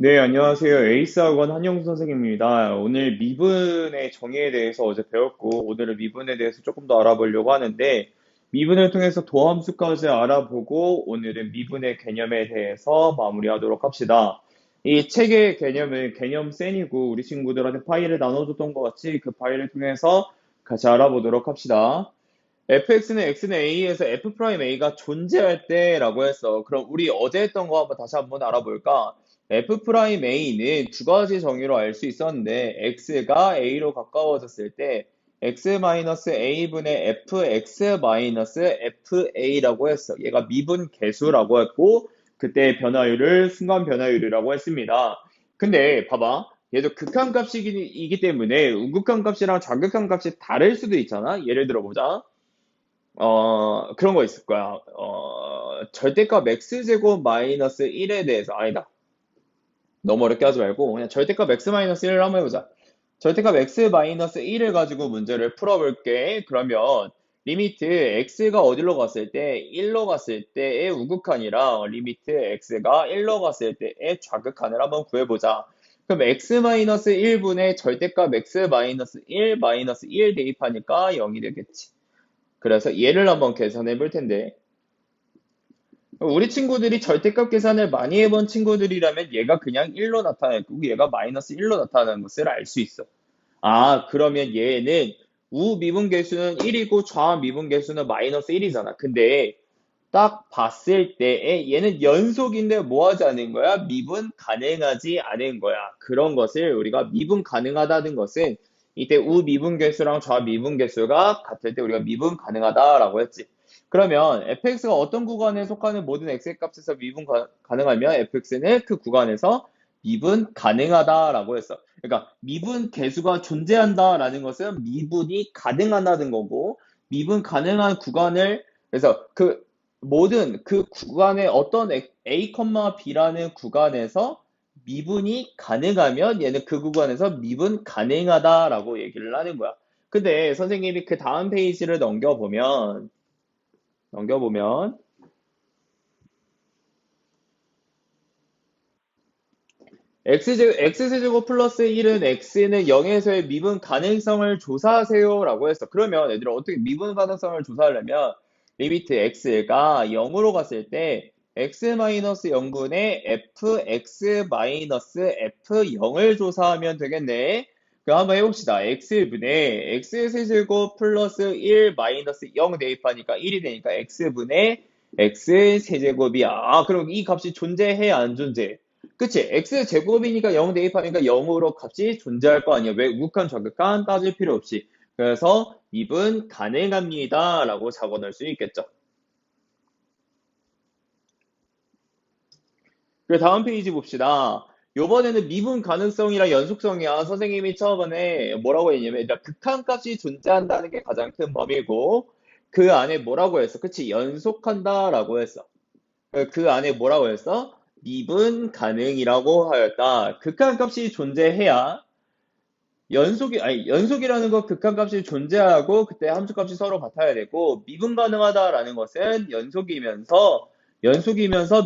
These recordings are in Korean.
네, 안녕하세요. 에이스학원 한영수 선생님입니다. 오늘 미분의 정의에 대해서 어제 배웠고, 오늘은 미분에 대해서 조금 더 알아보려고 하는데, 미분을 통해서 도함수까지 알아보고, 오늘은 미분의 개념에 대해서 마무리하도록 합시다. 이 책의 개념은 개념 센이고, 우리 친구들한테 파일을 나눠줬던 것 같이 그 파일을 통해서 같이 알아보도록 합시다. fx는 x는 a에서 f'a가 존재할 때라고 했어. 그럼 우리 어제 했던 거 한번 다시 알아볼까? f'a는 두 가지 정의로 알 수 있었는데 x가 a로 가까워졌을 때 x-a분의 fx-fa라고 했어. 얘가 미분 계수라고 했고 그때 변화율을 순간 변화율이라고 했습니다. 근데 봐봐. 얘도 극한값이기 때문에 우극한 값이랑 좌극한 값이 다를 수도 있잖아. 예를 들어 보자. 그런 거 있을 거야. 절대값 x제곱 마이너스 1에 대해서, 아니다. 너무 어렵게 하지 말고, 그냥 절대값 x 마이너스 1을 한번 해보자. 절대값 x 마이너스 1을 가지고 문제를 풀어볼게. 그러면, 리미트 x가 어디로 갔을 때, 1로 갔을 때의 우극한이랑 리미트 x가 1로 갔을 때의 좌극한을 한번 구해보자. 그럼 x 마이너스 1분의 절대값 x 마이너스 1 마이너스 1 대입하니까 0이 되겠지. 그래서 얘를 한번 계산해 볼 텐데, 우리 친구들이 절대값 계산을 많이 해본 친구들이라면 얘가 그냥 1로 나타나고 얘가 마이너스 1로 나타나는 것을 알 수 있어. 아, 그러면 얘는 우미분계수는 1이고 좌미분계수는 마이너스 1이잖아. 근데 딱 봤을 때 얘는 연속인데 뭐 하지 않은 거야? 미분 가능하지 않은 거야. 그런 것을 우리가 미분 가능하다는 것은 이때 우미분계수랑 좌미분계수가 같을 때 우리가 미분 가능하다라고 했지. 그러면 fx가 어떤 구간에 속하는 모든 x의 값에서 미분 가능하면 fx는 그 구간에서 미분 가능하다라고 했어. 그러니까 미분 계수가 존재한다라는 것은 미분이 가능하다는 거고 미분 가능한 구간을 그래서 그 모든 그 구간의 어떤 A, B라는 구간에서 미분이 가능하면 얘는 그 구간에서 미분 가능하다라고 얘기를 하는 거야. 근데 선생님이 그 다음 페이지를 넘겨보면 x세제곱 플러스 1은 x는 0에서의 미분 가능성을 조사하세요 라고 했어. 그러면 얘들아 어떻게 미분 가능성을 조사하려면 리미트 x가 0으로 갔을 때 x-0분의 fx-f0을 조사하면 되겠네. 그럼 한번 해봅시다. x분의 x세제곱 플러스 1 마이너스 0 대입하니까 1이 되니까 x분의 x세제곱이야. 아, 그럼 이 값이 존재해 안 존재해? 그치? x제곱이니까 0 대입하니까 0으로 값이 존재할 거 아니야. 왜? 우극한, 좌극한 따질 필요 없이. 그래서 미분 가능합니다. 라고 적어놓을 수 있겠죠. 그리고 다음 페이지 봅시다. 요번에는 미분 가능성이랑 연속성이야. 선생님이 처음에 뭐라고 했냐면 일단 극한값이 존재한다는 게 가장 큰 범위고 그 안에 뭐라고 했어? 그치? 연속한다라고 했어. 그 안에 뭐라고 했어? 미분 가능이라고 하였다. 극한값이 존재해야 연속이라는 거 극한값이 존재하고 그때 함수값이 서로 같아야 되고 미분 가능하다라는 것은 연속이면서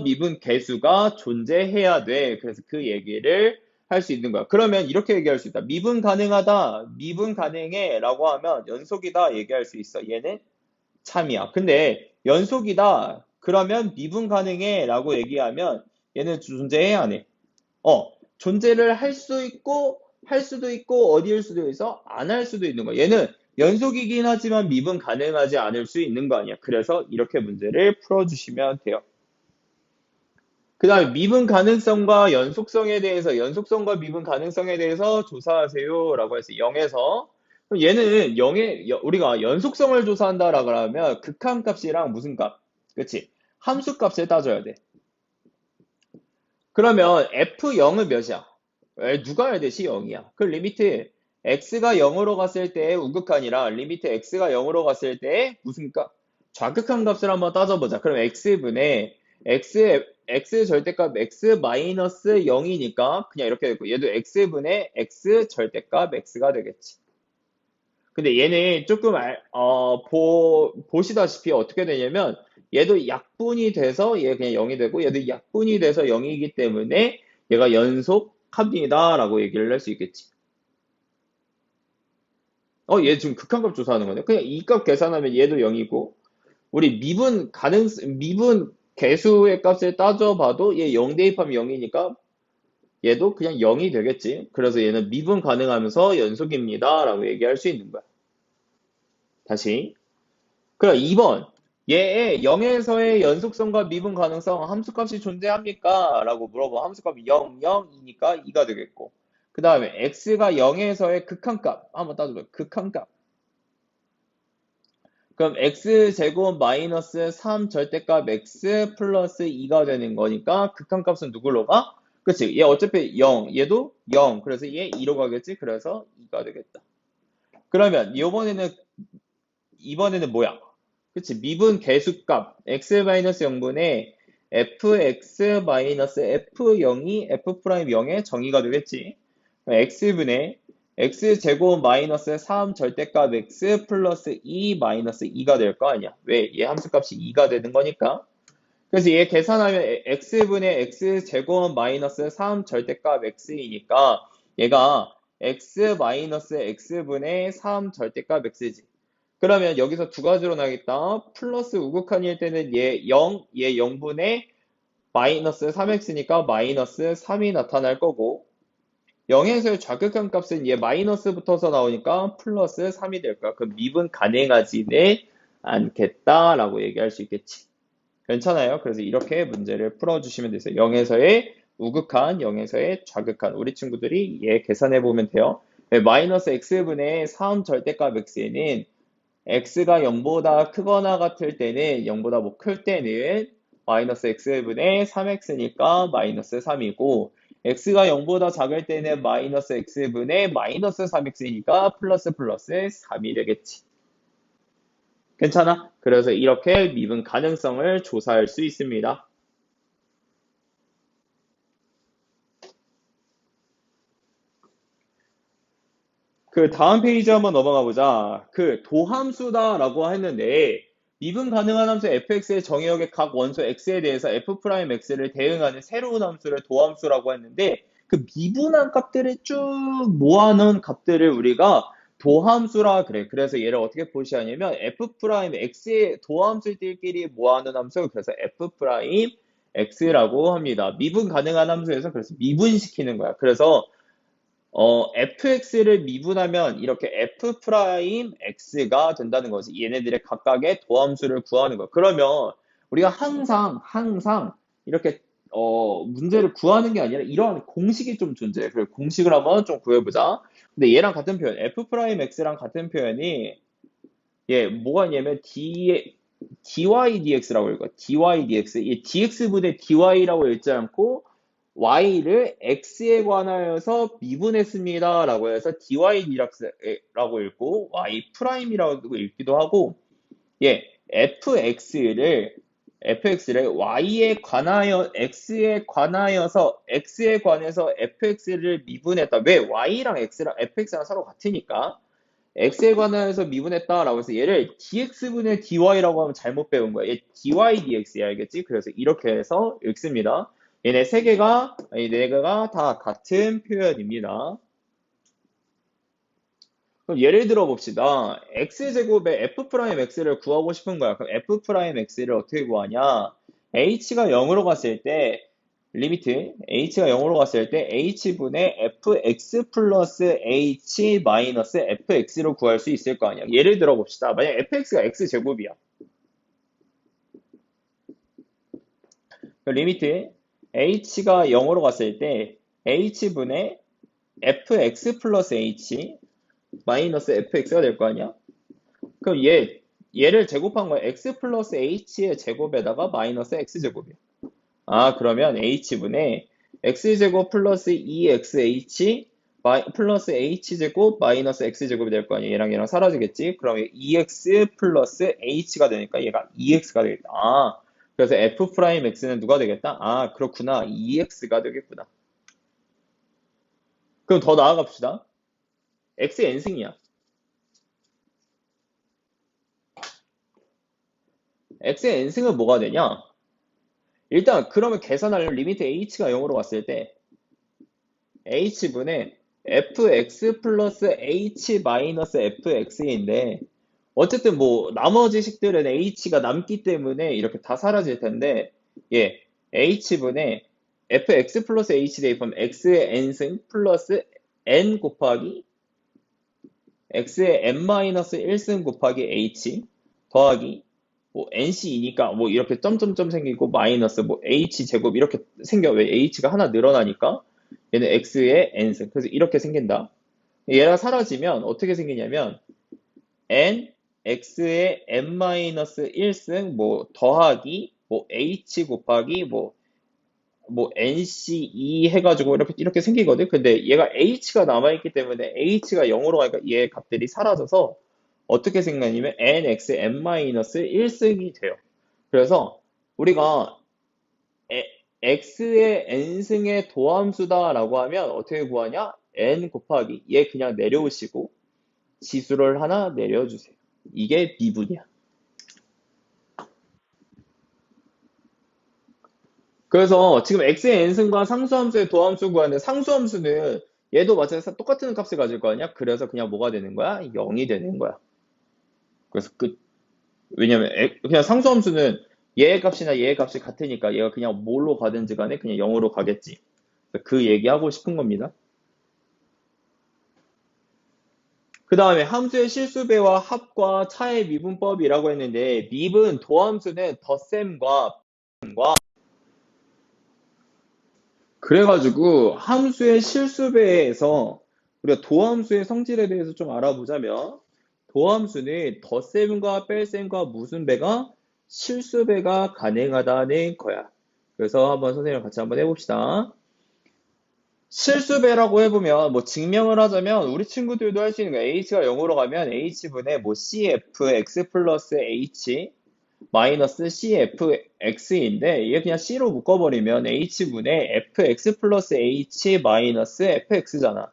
미분 계수가 존재해야 돼. 그래서 그 얘기를 할 수 있는 거야. 그러면 이렇게 얘기할 수 있다. 미분 가능하다, 미분 가능해 라고 하면 연속이다 얘기할 수 있어. 얘는 참이야. 근데 연속이다. 그러면 미분 가능해 라고 얘기하면 얘는 존재해 안 해? 존재를 할 수도 있고 어디일 수도 있어 안 할 수도 있는 거야. 얘는 연속이긴 하지만 미분 가능하지 않을 수 있는 거 아니야. 그래서 이렇게 문제를 풀어주시면 돼요. 그 다음에 미분 가능성과 연속성과 미분 가능성에 대해서 조사하세요 라고 했어요. 0에서 그럼 얘는 우리가 연속성을 조사한다라고 하면 극한값이랑 무슨 값? 그치? 함수값을 따져야 돼. 그러면 F0은 몇이야? 누가 해야 돼? C0이야. 그 리미트 x가 0으로 갔을 때 우극한이라 리미트 x가 0으로 갔을 때 무슨 값? 좌극한 값을 한번 따져보자. 그럼 x분의 x 절대값 x 마이너스 0이니까 그냥 이렇게 되고 얘도 x분의 x 절대값 x가 되겠지. 근데 얘는 조금 보시다시피 어떻게 되냐면 얘도 약분이 돼서 얘 그냥 0이 되고 얘도 약분이 돼서 0이기 때문에 얘가 연속합니다. 라고 얘기를 할 수 있겠지. 얘 지금 극한값 조사하는 거네. 그냥 이 값 계산하면 얘도 0이고, 우리 미분 개수의 값을 따져봐도 얘 0 대입하면 0이니까 얘도 그냥 0이 되겠지. 그래서 얘는 미분 가능하면서 연속입니다. 라고 얘기할 수 있는 거야. 다시. 그럼 2번. 얘의 0에서의 연속성과 미분 가능성 함수값이 존재합니까? 라고 물어봐. 함수값이 0, 0이니까 2가 되겠고. 그 다음에 x가 0에서의 극한값 한번 따져봐요. 극한값. 그럼 x제곱 마이너스 3 절대값 x 플러스 2가 되는 거니까 극한값은 누구로 가? 그치? 얘 어차피 0, 얘도 0. 그래서 얘 2로 가겠지? 그래서 2가 되겠다. 그러면 이번에는 뭐야? 그치? 미분 개수값 x-0분의 fx-f0이 f'0의 정의가 되겠지? x분의 x제곱 마이너스 3 절대값 x 플러스 2 마이너스 2가 될 거 아니야. 왜? 얘 함수값이 2가 되는 거니까. 그래서 얘 계산하면 x분의 x제곱 마이너스 3 절대값 x이니까 얘가 x 마이너스 x분의 3 절대값 x지. 그러면 여기서 두 가지로 나겠다. 플러스 우극한일 때는 얘 0, 얘 0분의 마이너스 3x니까 마이너스 3이 나타날 거고 0에서의 좌극한 값은 얘 마이너스 붙어서 나오니까 플러스 3이 될 거야. 그럼 미분 가능하지는 않겠다라고 얘기할 수 있겠지. 괜찮아요? 그래서 이렇게 문제를 풀어주시면 되세요. 0에서의 우극한, 0에서의 좌극한. 우리 친구들이 얘 계산해 보면 돼요. 마이너스 x분의 3 절대값 x에는 x가 0보다 크거나 같을 때는 0보다 뭐 클 때는 마이너스 x분의 3x니까 마이너스 3이고 x가 0보다 작을 때는 마이너스 x분의 마이너스 3x니까 플러스 플러스 3이 되겠지. 괜찮아? 그래서 이렇게 미분 가능성을 조사할 수 있습니다. 그 다음 페이지 한번 넘어가 보자. 그 도함수다라고 했는데 미분 가능한 함수 fx의 정의역의 각 원소 x에 대해서 f'x를 대응하는 새로운 함수를 도함수라고 했는데 그 미분한 값들을 쭉 모아놓은 값들을 우리가 도함수라 그래. 그래서 얘를 어떻게 표시하냐면 f'x의 도함수들끼리 모아놓은 함수 그래서 f'x라고 합니다. 미분 가능한 함수에서 그래서 미분시키는 거야. 그래서 fx를 미분하면 이렇게 f'x가 된다는 거지. 얘네들의 각각의 도함수를 구하는 거야. 그러면 우리가 항상 이렇게 문제를 구하는 게 아니라 이러한 공식이 좀 존재해. 그래서 공식을 한번 좀 구해보자. 근데 얘랑 같은 표현, f'x랑 같은 표현이 뭐가 있냐면 dy dx라고 읽어. dy dx. 이 dx분의 dy라고 읽지 않고 y를 x에 관하여서 미분했습니다. 라고 해서 dy dx라고 읽고 y 프라임이라고 읽기도 하고 fx를 y에 관하여 x에 관해서 fx를 미분했다. 왜? y랑 x랑 fx랑 서로 같으니까 x에 관하여서 미분했다라고 해서 얘를 dx분의 dy라고 하면 잘못 배운 거야. 얘 dy dx야, 알겠지? 그래서 이렇게 해서 읽습니다. 얘네 세 개가, 이 네 개가 다 같은 표현입니다. 그럼 예를 들어 봅시다. x제곱의 f'x를 구하고 싶은 거야. 그럼 f'x를 어떻게 구하냐? h가 0으로 갔을 때 리미트 h가 0으로 갔을 때 h분의 fx 플러스 h 마이너스 fx로 구할 수 있을 거 아니야. 예를 들어 봅시다. 만약 fx가 x제곱이야. 리미트 h가 0으로 갔을 때 h분의 fx 플러스 h 마이너스 fx가 될 거 아니야? 그럼 얘를 제곱한 거야. x 플러스 h의 제곱에다가 마이너스 x제곱이야. 그러면 h분의 x제곱 플러스 2xh 플러스 h제곱 마이너스 x제곱이 될 거 아니야. 얘랑 사라지겠지? 그럼 2x 플러스 h가 되니까 얘가 2x가 되겠다. 그래서 f'x는 누가 되겠다? 그렇구나. 2x가 되겠구나. 그럼 더 나아가 봅시다. x n승이야. x의 n승은 뭐가 되냐? 일단 그러면 계산하려면 리미트 h가 0으로 갔을 때 h분의 fx 플러스 h 마이너스 fx인데 어쨌든 뭐 나머지 식들은 h가 남기 때문에 이렇게 다 사라질 텐데 예, h분의 fx 플러스 h 대입하면 x의 n승 플러스 n 곱하기 x의 n 마이너스 1승 곱하기 h 더하기 뭐 nc이니까 뭐 이렇게 점점점 생기고 마이너스 뭐 h 제곱 이렇게 생겨. 왜 h가 하나 늘어나니까 얘는 x의 n승. 그래서 이렇게 생긴다. 얘가 사라지면 어떻게 생기냐면 n x의 n-1승 뭐 더하기 뭐 h 곱하기 뭐 nc2 해가지고 이렇게 생기거든. 근데 얘가 h가 남아있기 때문에 h가 0으로 가니까 얘 값들이 사라져서 어떻게 생각하냐면 nx n-1승이 돼요. 그래서 우리가 x의 n승의 도함수다라고 하면 어떻게 구하냐? n 곱하기 얘 그냥 내려오시고 지수를 하나 내려주세요. 이게 미분이야. 그래서 지금 x의 n승과 상수함수의 도함수 구하는데 상수함수는 얘도 마찬가지로 똑같은 값을 가질 거 아니야? 그래서 그냥 뭐가 되는 거야? 0이 되는 거야. 그래서 왜냐면 그냥 상수함수는 얘의 값이나 얘의 값이 같으니까 얘가 그냥 뭘로 가든지 간에 그냥 0으로 가겠지. 그 얘기하고 싶은 겁니다. 그 다음에 함수의 실수배와 합과 차의 미분법이라고 했는데 미분 도함수는 덧셈과 그래가지고 함수의 실수배에서 우리가 도함수의 성질에 대해서 좀 알아보자면 도함수는 덧셈과 뺄셈과 무순배가 실수배가 가능하다는 거야. 그래서 한번 선생님과 같이 한번 해봅시다. 실수배라고 해보면 뭐 증명을 하자면 우리 친구들도 할 수 있는 거야. h가 0으로 가면 h분의 뭐 cf x 플러스 h 마이너스 cfx인데 이게 그냥 c로 묶어버리면 h분의 fx 플러스 h 마이너스 fx잖아.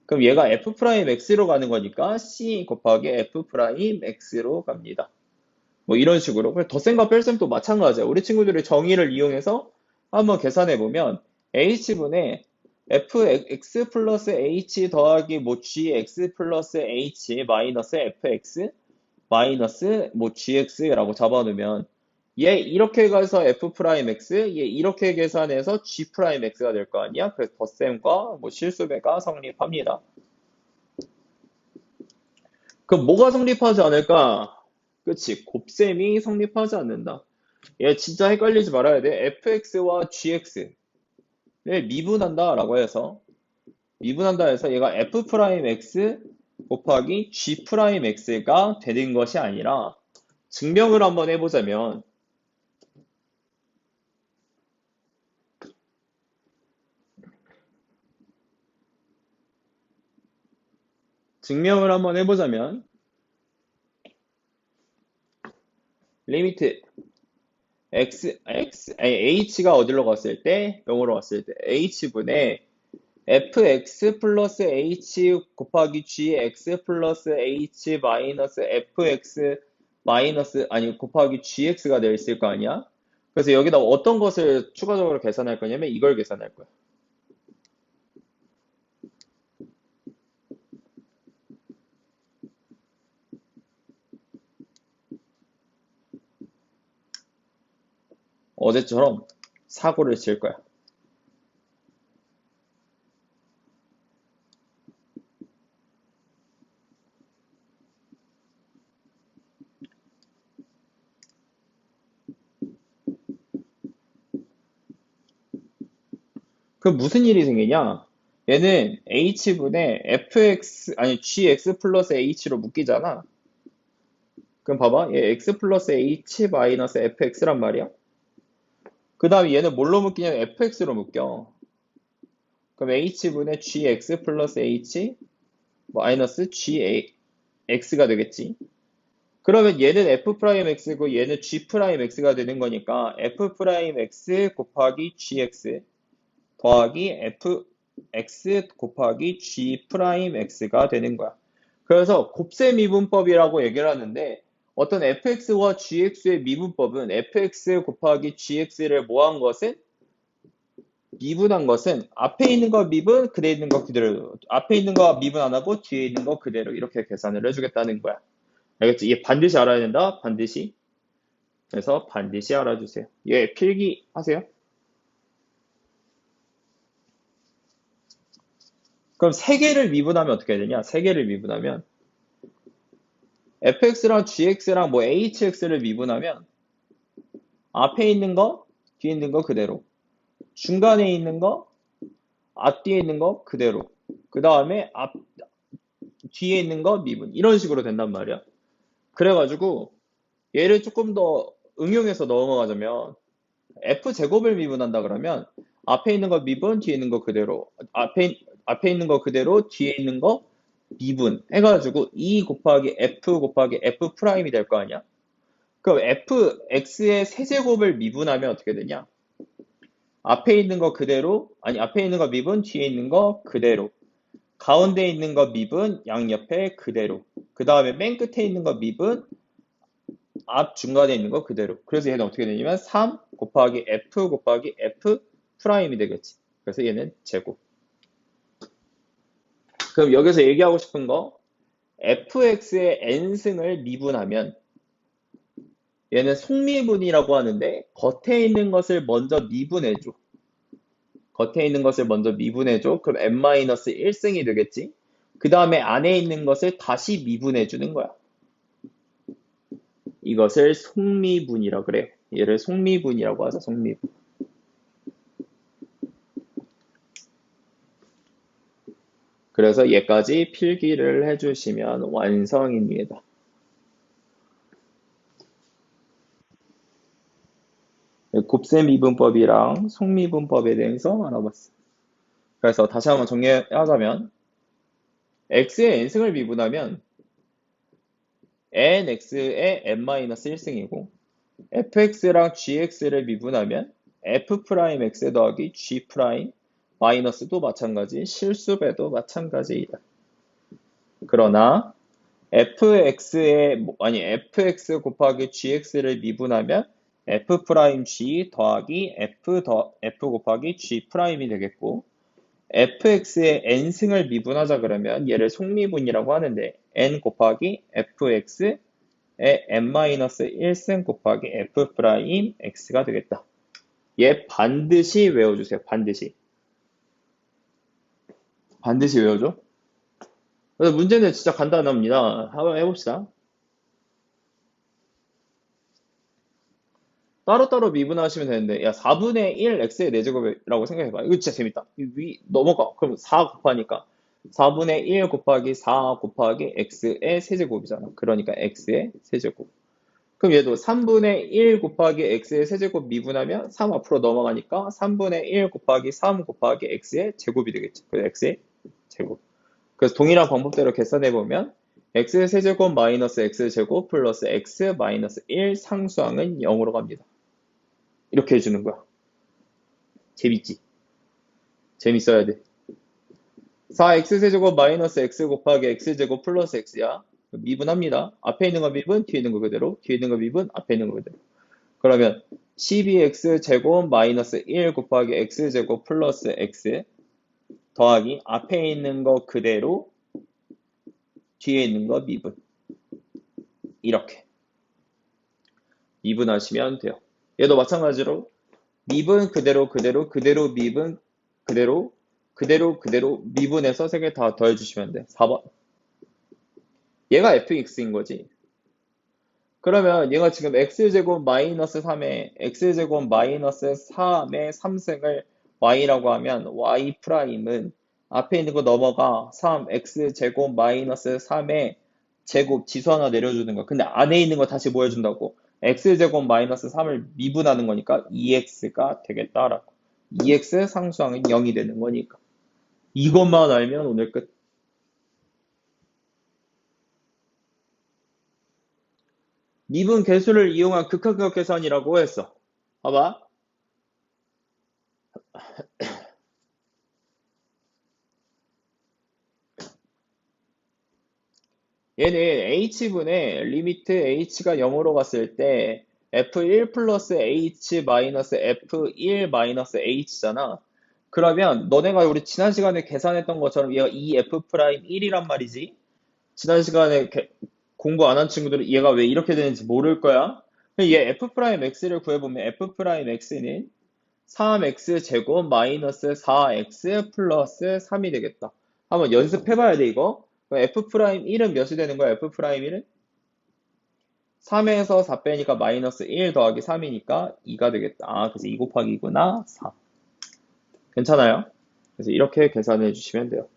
그럼 얘가 f'x로 가는 거니까 c 곱하기 f'x로 갑니다. 뭐 이런 식으로. 덧셈과 뺄셈도 마찬가지야. 우리 친구들의 정의를 이용해서 한번 계산해보면 h분의 fx 플러스 h 더하기 뭐 gx 플러스 h 마이너스 fx 마이너스 뭐 gx라고 잡아놓으면 얘 이렇게 가서 f'x 얘 이렇게 계산해서 g'x가 될 거 아니야? 그래서 덧셈과 뭐 실수배가 성립합니다. 그럼 뭐가 성립하지 않을까? 그치, 곱셈이 성립하지 않는다. 얘 진짜 헷갈리지 말아야 돼. fx와 gx를 미분한다 라고 해서 미분한다 해서 얘가 f'x 곱하기 g'x가 되는 것이 아니라 증명을 한번 해보자면 리미트 h가 어디로 갔을 때? 0으로 갔을 때 h분의 fx 플러스 h 곱하기 gx 플러스 h 마이너스 fx 마이너스 아니 곱하기 gx가 되어 있을 거 아니야? 그래서 여기다 어떤 것을 추가적으로 계산할 거냐면 이걸 계산할 거야. 어제처럼 사고를 칠 거야. 그럼 무슨 일이 생기냐? 얘는 h분의 fx 아니 gx 플러스 h로 묶이잖아. 그럼 봐봐. 얘 x 플러스 h 마이너스 fx란 말이야. 그 다음에 얘는 뭘로 묶이냐면 fx로 묶여. 그럼 h분의 gx 플러스 h 마이너스 gx가 되겠지. 그러면 얘는 f'x고 얘는 g'x가 되는 거니까 f'x 곱하기 gx 더하기 fx 곱하기 g'x가 되는 거야. 그래서 곱셈 미분법이라고 얘기를 하는데 어떤 fx와 gx의 미분법은 fx 곱하기 gx를 모한 것은 미분한 것은 앞에 있는 거 미분, 그대에 있는 거 그대로. 앞에 있는 거 미분 안 하고 뒤에 있는 거 그대로 이렇게 계산을 해주겠다는 거야. 알겠지? 이게 반드시 알아야 된다. 반드시. 그래서 반드시 알아주세요. 예, 필기 하세요. 그럼 세 개를 미분하면 어떻게 해야 되냐? 세 개를 미분하면 fx랑 gx랑 뭐 hx를 미분하면 앞에 있는 거, 뒤에 있는 거 그대로. 중간에 있는 거, 앞뒤에 있는 거 그대로. 그 다음에 뒤에 있는 거 미분. 이런 식으로 된단 말이야. 그래가지고 얘를 조금 더 응용해서 넘어가자면 f제곱을 미분한다 그러면 앞에 있는 거 미분, 뒤에 있는 거 그대로. 앞에 있는 거 그대로, 뒤에 있는 거 미분 해가지고 2 곱하기 f 곱하기 f 프라임이 될 거 아니야? 그럼 fx의 세제곱을 미분하면 어떻게 되냐? 앞에 있는 거 그대로, 아니 앞에 있는 거 미분, 뒤에 있는 거 그대로. 가운데 있는 거 미분, 양옆에 그대로. 그 다음에 맨 끝에 있는 거 미분, 앞 중간에 있는 거 그대로. 그래서 얘는 어떻게 되냐면 3 곱하기 f 곱하기 f 프라임이 되겠지. 그래서 얘는 제곱. 그럼 여기서 얘기하고 싶은 거 fx의 n승을 미분하면 얘는 속미분이라고 하는데 겉에 있는 것을 먼저 미분해줘. 겉에 있는 것을 먼저 미분해줘. 그럼 n-1승이 되겠지. 그 다음에 안에 있는 것을 다시 미분해주는 거야. 이것을 속미분이라고 그래. 얘를 속미분이라고 하자. 속미분. 그래서 얘까지 필기를 해주시면 완성입니다. 곱셈 미분법이랑 속미분법에 대해서 알아봤어. 그래서 다시 한번 정리하자면 x의 n승을 미분하면 nx의 n-1승이고 fx랑 gx를 미분하면 f'x 더하기 g' 마이너스도 마찬가지, 실수배도 마찬가지이다. 그러나 fx 곱하기 gx를 미분하면 f'g 더하기 f 곱하기 g'이 되겠고 fx의 n승을 미분하자 그러면 얘를 속미분이라고 하는데 n 곱하기 fx의 n-1승 곱하기 f'x가 되겠다. 얘 반드시 외워주세요. 반드시. 반드시 외워줘. 그래서 문제는 진짜 간단합니다. 한번 해봅시다. 따로따로 미분하시면 되는데, 야, 4분의 1 x의 4제곱이라고 생각해봐. 이거 진짜 재밌다. 넘어가. 그럼 4 곱하니까 4분의 1 곱하기 4 곱하기 x의 세제곱이잖아. 그러니까 x의 세제곱. 그럼 얘도 3분의 1 곱하기 x의 세제곱 미분하면 3 앞으로 넘어가니까 3분의 1 곱하기 3 곱하기 x의 제곱이 되겠지. 그래서 x의 제곱. 그래서 동일한 방법대로 계산해보면 x의 세제곱 마이너스 x제곱 플러스 x 마이너스 1 상수항은 0으로 갑니다. 이렇게 해주는 거야. 재밌지? 재밌어야 돼. 4x세제곱 마이너스 x 곱하기 x제곱 플러스 x야. 미분합니다. 앞에 있는 거 미분, 뒤에 있는 거 그대로, 뒤에 있는 거 미분, 앞에 있는 거 그대로. 그러면 12x제곱 마이너스 1 곱하기 x제곱 플러스 x 더하기 앞에 있는 거 그대로, 뒤에 있는 거 미분. 이렇게 미분하시면 돼요. 얘도 마찬가지로 미분 그대로 미분 그대로 미분해서 3개 다 더해주시면 돼. 4번. 얘가 fx인 거지. 그러면 얘가 지금 x제곱 마이너스 3에 x제곱 마이너스 3의 3승을 y라고 하면 y 프라임은 앞에 있는 거 넘어가 3x제곱 마이너스 3의 제곱 지수 하나 내려주는 거. 근데 안에 있는 거 다시 뭐 해준다고? x제곱 마이너스 3을 미분하는 거니까 2x가 되겠다라고. 2x 상수항은 0이 되는 거니까. 이것만 알면 오늘 끝. 미분 계수를 이용한 극한각 계산이라고 했어. 봐봐. 얘는 h분의 리미트 h가 0으로 갔을 때 f1 플러스 h 마이너스 f1 마이너스 h잖아. 그러면 너네가 우리 지난 시간에 계산했던 것처럼 얘가 2f'1이란 말이지. 지난 시간에 공부 안 한 친구들은 얘가 왜 이렇게 되는지 모를 거야. 얘 f'x를 구해보면 f'x는 3x 제곱 마이너스 4x 플러스 3이 되겠다. 한번 연습해봐야 돼, 이거. f'1은 몇이 되는 거야, f'1은? 3에서 4 빼니까 마이너스 1 더하기 3이니까 2가 되겠다. 아, 그래서 2 곱하기 2구나. 4. 괜찮아요? 그래서 이렇게 계산해 주시면 돼요.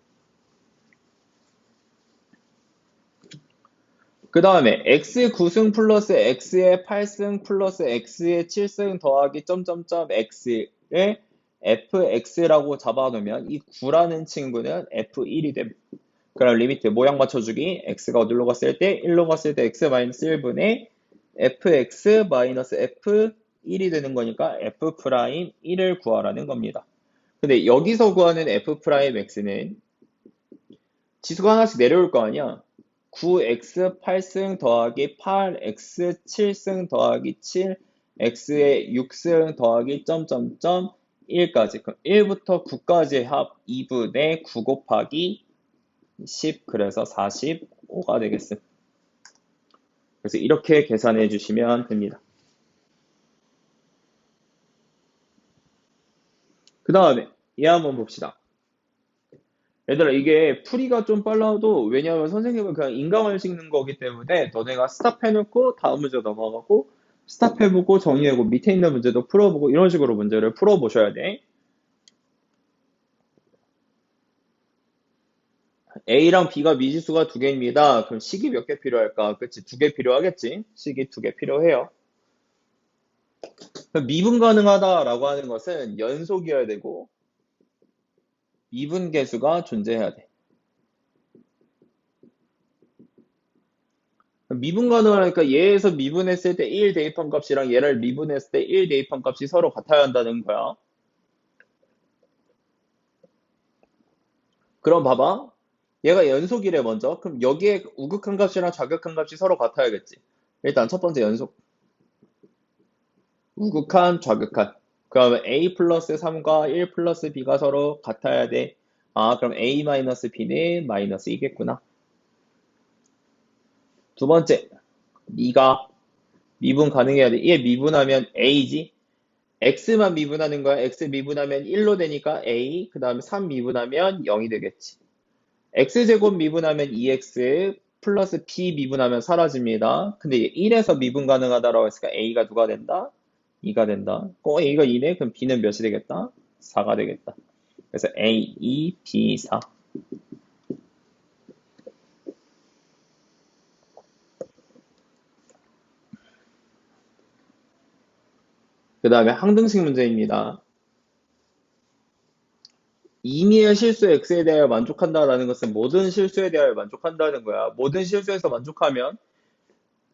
그 다음에 x 9승 플러스 x의 8승 플러스 x의 7승 더하기 점점점 x의 fx라고 잡아놓으면 이 9라는 친구는 f1이 됩니다. 그럼 리미트 모양 맞춰주기 x가 어디로 갔을 때 1로 갔을 때 x 마이너스 1분의 fx 마이너스 f1이 되는 거니까 f'1을 구하라는 겁니다. 근데 여기서 구하는 f'x는 지수가 하나씩 내려올 거 아니야. 9x 8승 더하기 8x 7승 더하기 7 x의 6승 더하기 점점점 1까지. 그럼 1부터 9까지의 합 2분의 9 곱하기 10 그래서 45가 되겠습니다. 그래서 이렇게 계산해 주시면 됩니다. 그 다음에 얘 한번 봅시다. 얘들아 이게 풀이가 좀 빨라도 왜냐하면 선생님은 그냥 인강을 찍는 거기 때문에 너네가 스탑해놓고 다음 문제 넘어가고 스탑해보고 정리하고 밑에 있는 문제도 풀어보고 이런 식으로 문제를 풀어보셔야 돼. A랑 B가 미지수가 두 개입니다. 그럼 식이 몇 개 필요할까? 그치, 두 개 필요하겠지? 식이 두 개 필요해요. 미분 가능하다라고 하는 것은 연속이어야 되고 미분계수가 존재해야 돼. 미분 가능하니까 얘에서 미분했을 때 1 대입한 값이랑 얘를 미분했을 때 1 대입한 값이 서로 같아야 한다는 거야. 그럼 봐봐. 얘가 연속이래 먼저. 그럼 여기에 우극한 값이랑 좌극한 값이 서로 같아야겠지. 일단 첫 번째 연속. 우극한, 좌극한. 그러면 a 플러스 3과 1 플러스 b가 서로 같아야 돼. 아, 그럼 a 마이너스 b는 마이너스 이겠구나. 두 번째. 네가 미분 가능해야 돼. 얘 미분하면 a지. x만 미분하는 거야. x 미분하면 1로 되니까 a. 그 다음에 3 미분하면 0이 되겠지. x제곱 미분하면 2x 플러스 b 미분하면 사라집니다. 근데 1에서 미분 가능하다라고 했으니까 a가 누가 된다? 2가 된다. a가 2네? 그럼 b는 몇이 되겠다? 4가 되겠다. 그래서 a, 2, b, 4. 그 다음에 항등식 문제입니다. 임의의 실수 x에 대하여 만족한다라는 것은 모든 실수에 대하여 만족한다는 거야. 모든 실수에서 만족하면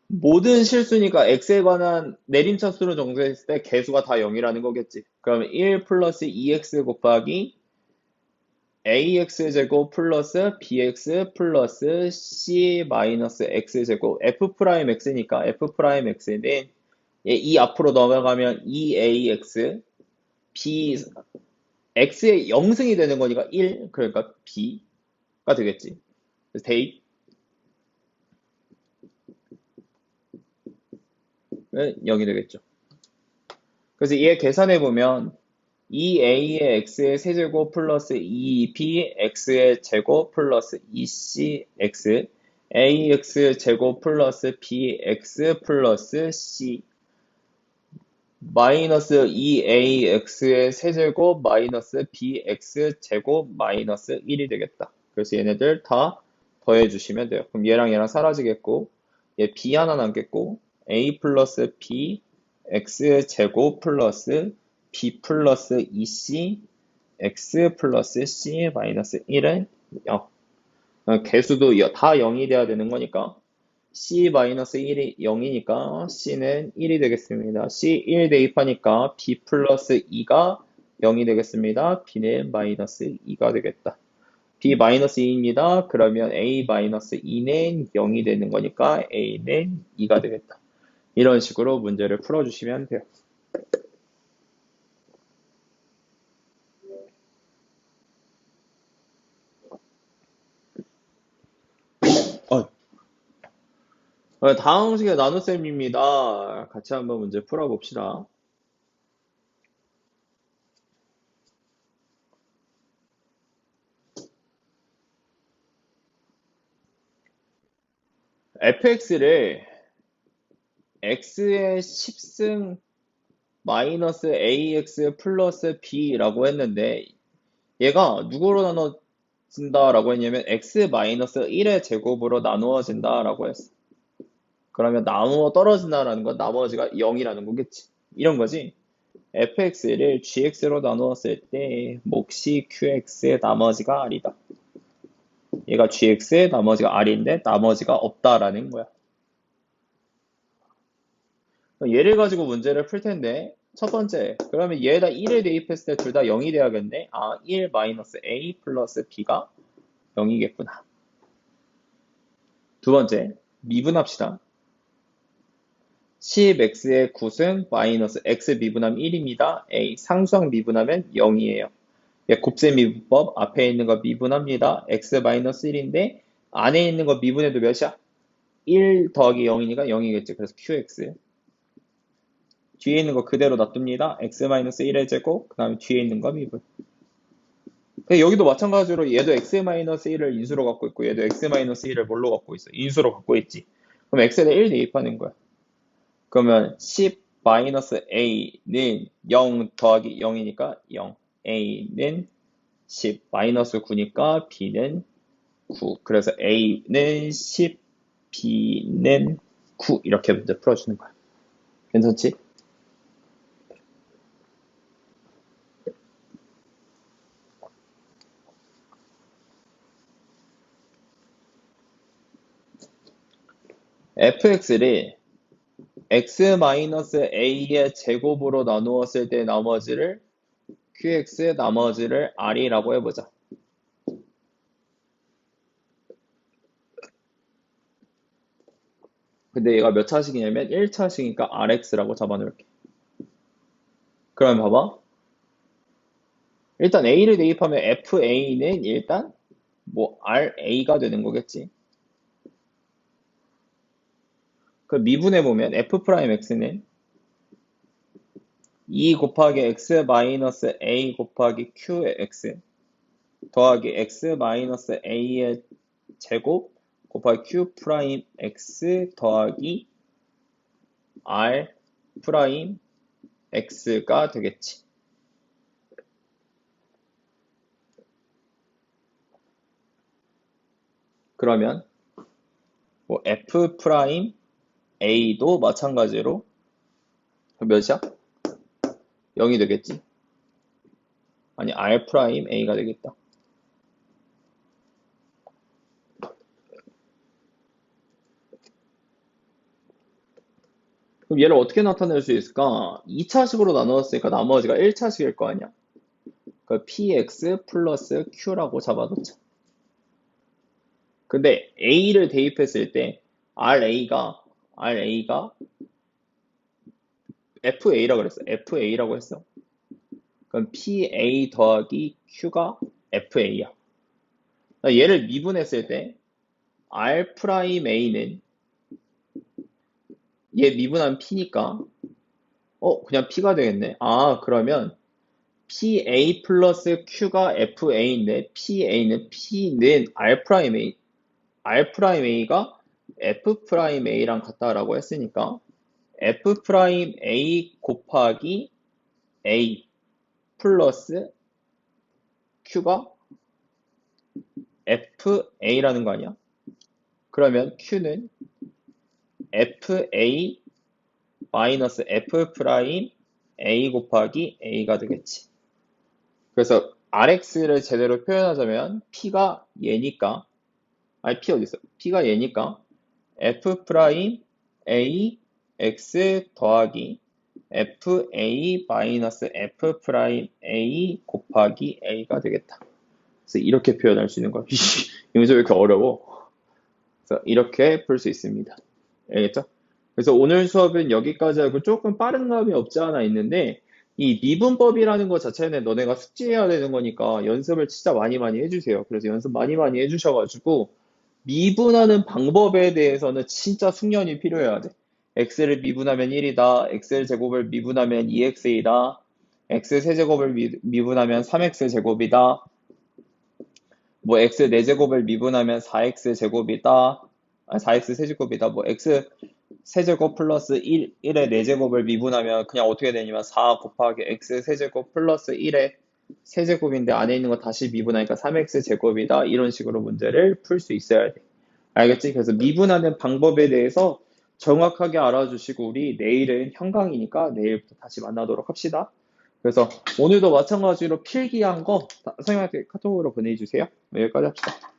모든 실수니까 x에 관한 내림차수로 정수했을 때 개수가 다 0이라는 거겠지. 그러면 1 플러스 2x 곱하기 ax제곱 플러스 bx 플러스 c 마이너스 x제곱 f'x니까 f'x는 이 앞으로 넘어가면 2ax b x의 0승이 되는 거니까 1 그러니까 b가 되겠지. 그래서 대입 0이 되겠죠. 그래서 얘 계산해 보면 2a의 x의 세제곱 플러스 2bx의 제곱 플러스 2cx ax 제곱 플러스 bx 플러스 c 마이너스 2ax의 세제곱 마이너스 bx 제곱 마이너스 1이 되겠다. 그래서 얘네들 다 더해주시면 돼요. 그럼 얘랑 얘랑 사라지겠고 얘 b 하나 남겠고 a 플러스 b x 제곱 플러스 b 플러스 2c x 플러스 c 마이너스 1은 0. 개수도 다 0이 돼야 되는 거니까 c 마이너스 1이 0이니까 c는 1이 되겠습니다. c 1 대입하니까 b 플러스 2가 0이 되겠습니다. b는 마이너스 2가 되겠다. b 마이너스 2입니다. 그러면 a 마이너스 2는 0이 되는 거니까 a는 2가 되겠다. 이런 식으로 문제를 풀어주시면 돼요. 어, 다음 시간에 나눗셈입니다. 같이 한번 문제 풀어봅시다. fx를 x의 10승 마이너스 ax 플러스 b라고 했는데 얘가 누구로 나눠진다라고 했냐면 x 마이너스 1의 제곱으로 나누어진다라고 했어. 그러면 나누어 떨어진다라는 건 나머지가 0이라는 거겠지. 이런 거지. fx를 gx로 나누었을 때 몫이 qx의 나머지가 r이다. 얘가 gx의 나머지가 r인데 나머지가 없다라는 거야. 얘를 가지고 문제를 풀 텐데 첫 번째, 그러면 얘에다 1을 대입했을 때 둘 다 0이 돼야겠네. 1 마이너스 a 플러스 b가 0이겠구나. 두 번째, 미분합시다. 10x의 9승 마이너스 x 미분하면 1입니다. a 상수항 미분하면 0이에요. 곱셈 미분법 앞에 있는 거 미분합니다. x 마이너스 1인데 안에 있는 거 미분해도 몇이야? 1 더하기 0이니까 0이겠지. 그래서 qx. 뒤에 있는 거 그대로 놔둡니다. x-1의 제곱, 그 다음에 뒤에 있는 거 미분. 여기도 마찬가지로 얘도 x-1을 인수로 갖고 있고 얘도 x-1을 뭘로 갖고 있어? 인수로 갖고 있지. 그럼 x에다 1 대입하는 거야. 그러면 10-a는 0 더하기 0이니까 0. a는 10, 마이너스 9니까 b는 9. 그래서 a는 10, b는 9. 이렇게 문제 풀어주는 거야. 괜찮지? fx를 x-a의 제곱으로 나누었을 때 나머지를 qx의 나머지를 r이라고 해보자. 근데 얘가 몇 차식이냐면 1차식이니까 rx라고 잡아놓을게. 그럼 봐봐. 일단 a를 대입하면 fa는 일단 ra가 되는 거겠지. 그 미분해보면 f'x는 2 곱하기 x 마이너스 a 곱하기 qx 더하기 x 마이너스 a의 제곱 곱하기 q 프라임 x 더하기 r 프라임 x가 되겠지. 그러면 f 프라임 a도 마찬가지로 몇이야? 0이 되겠지. 아니 r 프라임 a가 되겠다. 그럼 얘를 어떻게 나타낼 수 있을까? 2차식으로 나누었으니까 나머지가 1차식일 거 아니야. 그 px 플러스 q라고 잡아놓자. 근데 a를 대입했을 때 ra가 fa라 그랬어. fa라고 했어. 그럼 pa 더하기 q가 fa야. 얘를 미분했을 때 r 프라임 a는 얘 미분하면 p니까 그냥 p가 되겠네. 그러면 pa 플러스 q가 fa인데 p는 r 프라임 a가 f 프라임 a랑 같다라고 했으니까 f 프라임 a 곱하기 a 플러스 q가 fa라는 거 아니야? 그러면 q는 fa 마이너스 f 프라임 a 곱하기 a가 되겠지. 그래서 rx를 제대로 표현하자면 p가 얘니까 p 어디 있어? p가 얘니까 f 프라임 a x 더하기 fa 마이너스 f 프라임 a 곱하기 a가 되겠다. 그래서 이렇게 표현할 수 있는 거야. 이 문제 왜 이렇게 어려워? 그래서 이렇게 풀 수 있습니다. 알겠죠? 그래서 오늘 수업은 여기까지 하고 조금 빠른 감이 없지 않아 있는데 이 미분법이라는 것 자체는 너네가 숙지해야 되는 거니까 연습을 진짜 많이 해주세요. 그래서 연습 많이 해주셔가지고 미분하는 방법에 대해서는 진짜 숙련이 필요해야 돼. x를 미분하면 1이다. x 제곱을 미분하면 2x이다. x 세제곱을 미분하면 3x 제곱이다. 뭐 x 4제곱을 미분하면 4x 제곱이다. 4x 세제곱이다. 뭐 x 세제곱 플러스 1의 4제곱을 미분하면 그냥 어떻게 되냐면 4 곱하기 x 세제곱 플러스 1의 세제곱인데 안에 있는 거 다시 미분하니까 3x 제곱이다. 이런 식으로 문제를 풀 수 있어야 돼. 알겠지? 그래서 미분하는 방법에 대해서 정확하게 알아주시고 우리 내일은 현강이니까 내일부터 다시 만나도록 합시다. 그래서 오늘도 마찬가지로 필기한 거 선생님한테 카톡으로 보내주세요. 여기까지 합시다.